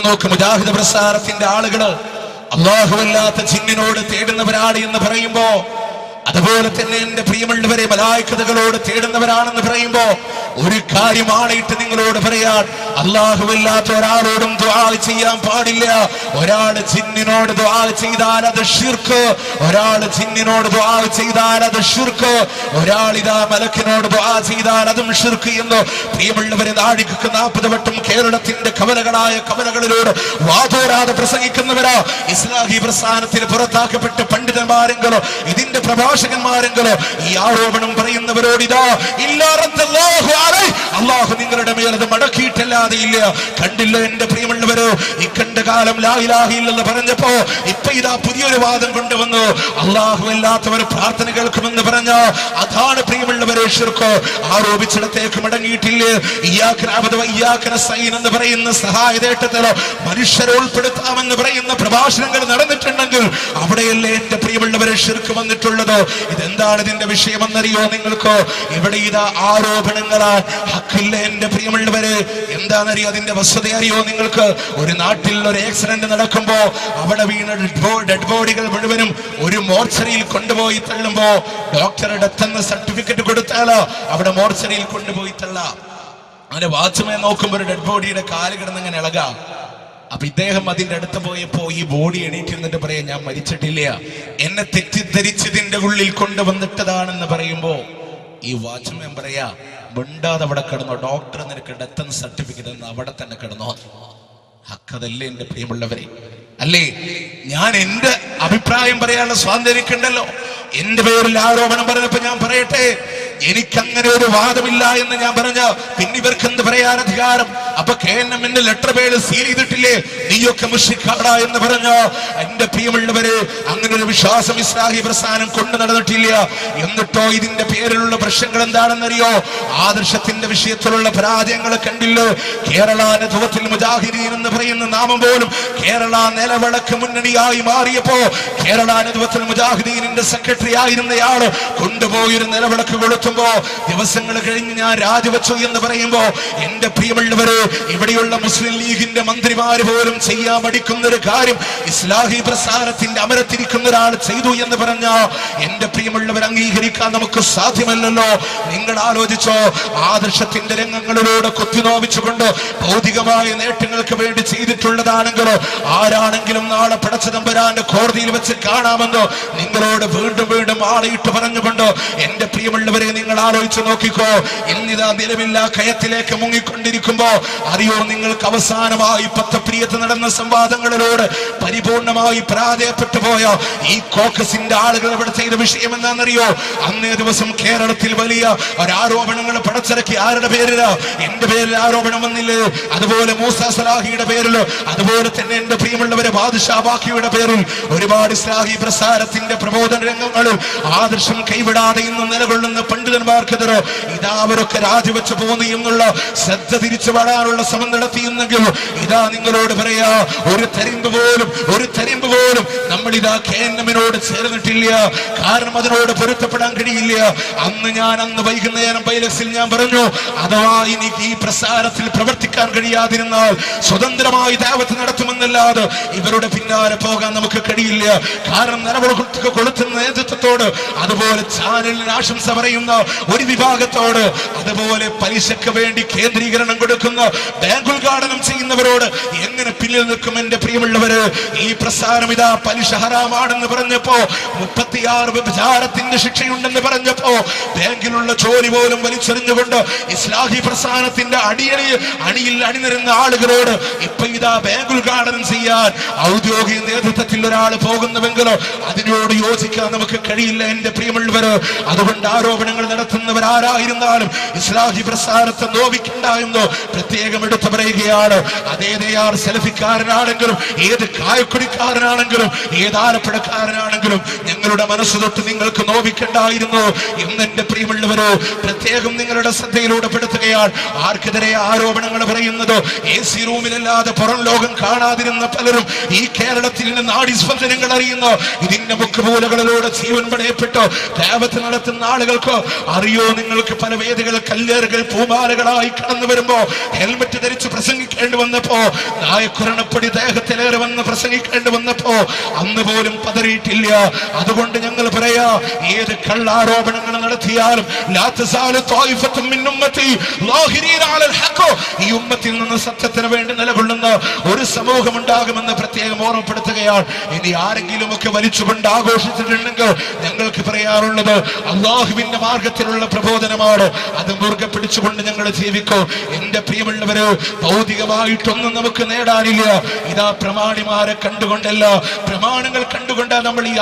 നോക്ക്, മുജാഹിദ് പ്രസ്ഥാനത്തിന്റെ ആളുകള് അല്ലാഹുവല്ലാത്ത ജിന്നിനോട് തേടുന്നവരാണ് എന്ന് പറയുമ്പോ, അതുപോലെ തന്നെ എന്റെ പ്രിയമുള്ളവരെ മലായികത്തുകളോട് തേടുന്നവരാണെന്ന് പറയുമ്പോ ഒരു കാര്യമാണിട്ട് നിങ്ങളോട് പറയാൻ, അല്ലാഹുവല്ലാത്ത ഒരാളോടും ദുആ ചെയ്യാൻ പാടില്ല. ഒരാൾ ജിന്നിനോട് ദുആ ചെയ്താൽ അത് ശിർക്ക്, ഒരാൾ ജിന്നിനോട് ദുആ ചെയ്താൽ അത് ശിർക്ക്, ഒരാൾ ഇതാ മലക്കിനോട് ദുആ ചെയ്താൽ അതും ശിർക്ക് എന്ന് പ്രിയമുള്ളവരെ നാഴികക്ക് 40 വട്ടം കേരളത്തിന്റെ കവലകളിലൂടെ വാതോരാതെ പ്രസംഗിക്കുന്നവരാ ഇസ്ലാഹി പ്രസ്ഥാനത്തിൽ പുറത്താക്കപ്പെട്ട പണ്ഡിതന്മാരെങ്കിലോ ഇതിന്റെ പ്രഭാഷകന്മാരെങ്കിലോ ഈ ആരോപണം പറയുന്നവരോട് ഇതാ അല്ലാഹു നിങ്ങളുടെ മേലത് മടക്കിയിട്ടല്ലാതെ ഇല്ല. കണ്ടില്ല എന്റെ പ്രിയമുള്ളവരോ, ഈ കണ്ട കാലം ലാ ഇലാഹ ഇല്ലല്ലാഹ് പറഞ്ഞപ്പോ ഇപ്പൊ ഇതാ പുതിയൊരു വാദം കൊണ്ടുവന്നു. അല്ലാഹു അല്ലാത്തവർ പ്രാർത്ഥന കേൾക്കുമെന്ന് പറഞ്ഞ അതാണ് പ്രിയമുള്ളവരെ ശിർക്ക്. ആരോപിച്ചിടത്തേക്ക് മടങ്ങിയിട്ടില്ലേ. ഇയ്യാക നഅ്ബുദു വ ഇയ്യാക നസ്തഈൻ എന്ന് പറയുന്ന സഹായതേട്ടത്തിലോ മനുഷ്യരെ ഉൾപ്പെടുത്താമെന്ന് പറയുന്ന പ്രഭാഷണങ്ങൾ നടന്നിട്ടുണ്ടെങ്കിൽ അവിടെയല്ലേ എന്റെ പ്രിയമുള്ളവരെ ശിർക്ക് വന്നിട്ടുള്ളത്. ഇതെന്താണ് ഇതിന്റെ വിഷയമെന്നറിയോ നിങ്ങൾക്ക്? ഇവിടെ ഇതാ ആരോപണങ്ങളാൽ ഹക്കില്ല എന്റെ പ്രിയമുള്ളവരെ. എന്താണെന്നറിയോ അതിന്റെ വസ്തുത അറിയോ നിങ്ങൾക്ക്? ഒരു നാട്ടിൽ ഒരു ആക്സിഡന്റ് നടക്കുമ്പോ അവിടെ വീണ ഡെഡ് ബോഡികൾ മുഴുവനും ഒരു മോർച്ചറിയിൽ കൊണ്ടുപോയി തള്ളുമ്പോ ഡോക്ടറുടെ ഡെത്ത് സർട്ടിഫിക്കറ്റ് കൊടുത്താലോ അവിടെ മോർച്ചറിയിൽ കൊണ്ടുപോയി തള്ളാം. അങ്ങനെ വാച്ച്മാൻ നോക്കുമ്പോ ഒരു ഡെഡ് ബോഡിയുടെ കാല് കിടന്നങ്ങനെ ഇളകാം. അപ്പൊ ഇദ്ദേഹം അതിന്റെ അടുത്ത് പോയപ്പോ ഈ ബോഡി എണീറ്റിരുന്നിട്ട് പറയാ, ഞാൻ മരിച്ചിട്ടില്ല, എന്നെ തെറ്റിദ്ധരിച്ചതിന്റെ ഉള്ളിൽ കൊണ്ടുവന്നിട്ടതാണെന്ന് പറയുമ്പോ ഈ വാച്ച്മാൻ പറയാ, മിണ്ടാതെ അവിടെ കിടന്നോ, ഡോക്ടർ നിനക്ക് ഡെത്ത് സർട്ടിഫിക്കറ്റ് എന്ന് അവിടെ തന്നെ കിടന്നോ. ഹക്കതല്ലേ എന്റെ പ്രിയമുള്ളവരെ? അല്ലേ? ഞാൻ എന്റെ അഭിപ്രായം പറയാനുള്ള സ്വാതന്ത്ര്യം ഉണ്ടല്ലോ. എന്റെ പേരിൽ ആരോപണം പറഞ്ഞപ്പോ ഞാൻ പറയട്ടെ, എനിക്കങ്ങനെ ഒരു വാദമില്ല എന്ന് ഞാൻ പറഞ്ഞ പിന്നെ ഇവർക്ക് എന്ത് പറയാൻ അധികാരം? അപ്പൊ KNM ലെറ്റർ പേര് സീൽ ചെയ്തിട്ടില്ലേ, നീയൊക്കെ മുശ്രിക്കാടാ എന്ന് പറഞ്ഞ എന്റെ പ്രിയമുള്ളവര്, അങ്ങനെ ഒരു വിശ്വാസം ഇസ്ലാഹി പ്രസ്ഥാനം കൊണ്ടു നടന്നിട്ടില്ല. എന്നിട്ടോ ഇതിന്റെ പേരിലുള്ള പ്രശ്നങ്ങൾ എന്താണെന്നറിയോ? ആദർശത്തിന്റെ വിഷയത്തിലുള്ള പരാജയങ്ങൾ കണ്ടില്ലോ. കേരള നദവത്തുൽ മുജാഹിദീൻ എന്ന് പറയുന്ന നാമം പോലും കേരള നിലവിളക്ക് മുന്നണിയായി മാറിയപ്പോ കേരള നദവത്തുൽ മുജാഹിദീനിന്റെ സെക്രട്ടറി ആയിരുന്നയാള് കൊണ്ടുപോയൊരു നിലവിളക്ക് കൊളുത്തുമ്പോ ദിവസങ്ങൾ കഴിഞ്ഞ് ഞാൻ രാജിവെച്ചു എന്ന് പറയുമ്പോ എന്റെ പ്രിയമുള്ളവര്, ഇവിടെയുള്ള മുസ്ലിം ലീഗിന്റെ മന്ത്രിമാര് പോലും ചെയ്യാൻ മടിക്കുന്ന ഒരു കാര്യം ഇസ്ലാഹി പ്രസ്ഥാനത്തിന്റെ അമരത്തിരിക്കുന്ന ഒരാൾ ചെയ്തു എന്ന് പറഞ്ഞ എന്റെ പ്രിയമുള്ളവർ അംഗീകരിക്കാൻ നമുക്ക് സാധ്യമല്ലല്ലോ. നിങ്ങൾ ആലോചിച്ചോ, ആദർശത്തിന്റെ രംഗങ്ങളിലൂടെ കുത്തിനോവിച്ചുകൊണ്ട് ഭൗതികമായ നേട്ടങ്ങൾക്ക് വേണ്ടി ചെയ്തിട്ടുള്ളതാണെങ്കിലോ ആരാണെങ്കിലും നാളെ പടച്ചതമ്പുരാന്റെ കോടതിയിൽ വെച്ച് കാണാമെന്നോ നിങ്ങളോട് വീണ്ടും വീണ്ടും ആളയിട്ട് പറഞ്ഞുകൊണ്ട് എന്റെ പ്രിയമുള്ളവരെ നിങ്ങൾ ആലോചിച്ച് നോക്കിക്കോ. ഇന്നിതാ നിലവില്ല കയത്തിലേക്ക് മുങ്ങിക്കൊണ്ടിരിക്കുമ്പോ അറിയോ, നിങ്ങൾക്ക് അവസാനമായി പത്തപ്രിയത്ത് നടന്ന സംവാദങ്ങളിലൂടെ പരിപൂർണമായി പരാജയപ്പെട്ടു പോയ ഈ കോക്കസിന്റെ ആളുകൾ ഇവിടെ ചെയ്ത വിഷയം എന്താണെന്നറിയോ? അന്നേ ദിവസം കേരളത്തിൽ വലിയ ഒരാരോപണങ്ങൾ പടച്ചിറക്കി. ആരുടെ പേരില്? എന്റെ പേരിൽ ആരോപണം വന്നില്ലേ? അതുപോലെ മൂസ സലാഹിയുടെ പേരിൽ, അതുപോലെ തന്നെ എന്റെ പ്രിയമുള്ളവരെ ബാദുഷാ ബാക്കിയുടെ പേരിൽ ഒരുപാട് ഇസ്ലാഹി പ്രസ്ഥാനത്തിന്റെ പ്രബോധന രംഗങ്ങളിൽ ആദർശം കൈവിടാതെ ഇന്ന് നിലകൊള്ളുന്ന പണ്ഡിതന്മാർക്കെതിരെ ഇതാ അവരൊക്കെ രാജിവെച്ചു പോകുന്നു എന്നുള്ള ശ്രദ്ധ തിരിച്ചു വരാനുള്ള ശ്രമം നടത്തിയെന്നെങ്കിൽ ഇതാ നിങ്ങളോട് പറയാ, ഒരു തരിമ്പ് പോലും നമ്മൾ ഇതാ KNM ചേർന്നിട്ടില്ല. കാരണം അതിനോട് പൊരുത്തപ്പെടാൻ കഴിയില്ല. അന്ന് വൈകുന്നേരം പൈലക്സിൽ ഞാൻ പറഞ്ഞു, അഥവാ എനിക്ക് ഈ പ്രസ്ഥാനത്തിൽ പ്രവർത്തിക്കാൻ കഴിയാതിരുന്നാൽ സ്വതന്ത്രമായി ദഅവത്ത് നടത്തുമെന്നല്ലാതെ ഇവരുടെ പിന്നാലെ പോകാൻ നമുക്ക് കഴിയില്ല. കാരണം നിലവിളക്ക് കൊളുത്തുന്ന നേതൃത്വത്തോട്, അതുപോലെ ചാനലിന് ആശംസ പറയുന്ന ഒരു വിഭാഗത്തോട്, അതുപോലെ പലിശക്ക് വേണ്ടി കേന്ദ്രീകരണം കൊടുക്കുന്ന ബാങ്ക് ഉദ്ഘാടനം ചെയ്യുന്നവരോട് എങ്ങനെ പിന്നിൽ നിൽക്കും എന്റെ പ്രിയമുള്ളവര്? ഈ പ്രസ്ഥാനം ഇതാ പലിശ ഹറാമാണെന്ന് പറഞ്ഞപ്പോ, 36 വ്യഭിചാരത്തിന്റെ ശിക്ഷയുണ്ടെന്ന് പറഞ്ഞപ്പോ ബാങ്കിലുള്ള ജോലി പോലും വലിച്ചെറിഞ്ഞുകൊണ്ട് ഇസ്ലാഹി പ്രസ്ഥാനത്തിന്റെ അണിയിൽ അണിനിരുന്ന ആളുകളോട് ഇപ്പൊ ഇതാ ബാങ്ക് ഉദ്ഘാടനം ചെയ്യാൻ ഔദ്യോഗിക നേതൃത്വത്തിൽ ഒരാൾ പോകുന്നുവെങ്കിലോ അതിനോട് യോജിക്കാൻ നമുക്ക് കഴിയില്ല എന്റെ പ്രിയമുള്ളവര്. അതുകൊണ്ട് ആരോപണങ്ങൾ നടത്തുന്നവരാരായിരുന്നാലും ഇസ്ലാഹി പ്രസ്ഥാനത്തെ നോവിക്കണ്ട എന്ന് പ്രത്യേകം എടുത്തു പറയുകയാണ്. അതേതയാർ സെൽഫിക്കാരനാണെങ്കിലും ഏത് കായക്കുടിക്കാരനാണെങ്കിലും ഏതാരപ്പടക്കാരനാണെങ്കിലും ഞങ്ങളുടെ മനസ്സ് തൊട്ട് നിങ്ങൾക്ക് നോവിക്കണ്ടായിരുന്നു എന്നെന്റെ പ്രിയമുള്ളവരോ, പ്രത്യേകം നിങ്ങളുടെ ശ്രദ്ധയിലൂടെ പെടുത്തുകയാണ്. ആർക്കെതിരെ ആരോപണങ്ങൾ പറയുന്നത്? AC റൂമിലല്ലാതെ പുറം ലോകം കാണാതിരുന്ന പലരും ഈ കേരളത്തിൽ നിന്ന് നാഡീസ്പന്ദനങ്ങൾ അറിയുന്നു. ഇതിന്റെ മുക്കുമൂലകളിലൂടെ ജീവൻ പണയപ്പെട്ടോ ദേവത്ത് നടത്തുന്ന ആളുകൾക്ക് അറിയോ? നിങ്ങൾക്ക് പല വേദികൾ കല്ലേറുകൾ പൂമാലകളായി കടന്നു വരുമ്പോ ഹെൽമറ്റ് ധരിച്ച് പ്രസംഗിക്കേണ്ടി വന്നപ്പോ, നായക്കുരണപ്പടി ദേഹത്തിലേറെ വന്ന് പ്രസംഗിക്കേണ്ടി വന്നപ്പോ അന്ന് പോലും പതറിയിട്ടില്ല. അതുകൊണ്ട് ഞങ്ങൾ പറയാ, ഏത് കള്ളാരോപണങ്ങൾ നടത്തിയാലും ഈ ഉമ്മത്തിൽ നിന്ന് സത്യത്തിന് വേണ്ടി നിലകൊള്ളുന്ന ഒരു സമൂഹം ഉണ്ടാകുമെന്ന് പ്രത്യേകം ഓർമ്മപ്പെടുത്തുകയാണ്. ഇനി ആരെങ്കിലും ഒക്കെ വലിച്ചുകൊണ്ട് ആഘോഷിച്ചിട്ടുണ്ടെങ്കിൽ ഞങ്ങൾക്ക് പറയാറുള്ളത് അള്ളാഹുവിന്റെ മാർഗത്തിലുള്ള പ്രബോധനമാണ്. അത് മുറുകെ പിടിച്ചുകൊണ്ട് ഞങ്ങൾ ജീവിക്കും. എന്റെ പ്രിയമുള്ളവര്, ഭൗതികമായിട്ടൊന്നും നമുക്ക് നേടാനില്ല. ഇതാ പ്രമാണിമാരെ കണ്ടുകൊണ്ടല്ല, പ്രമാണങ്ങൾ കണ്ടുകൊണ്ടാണ് നമ്മൾ ഈ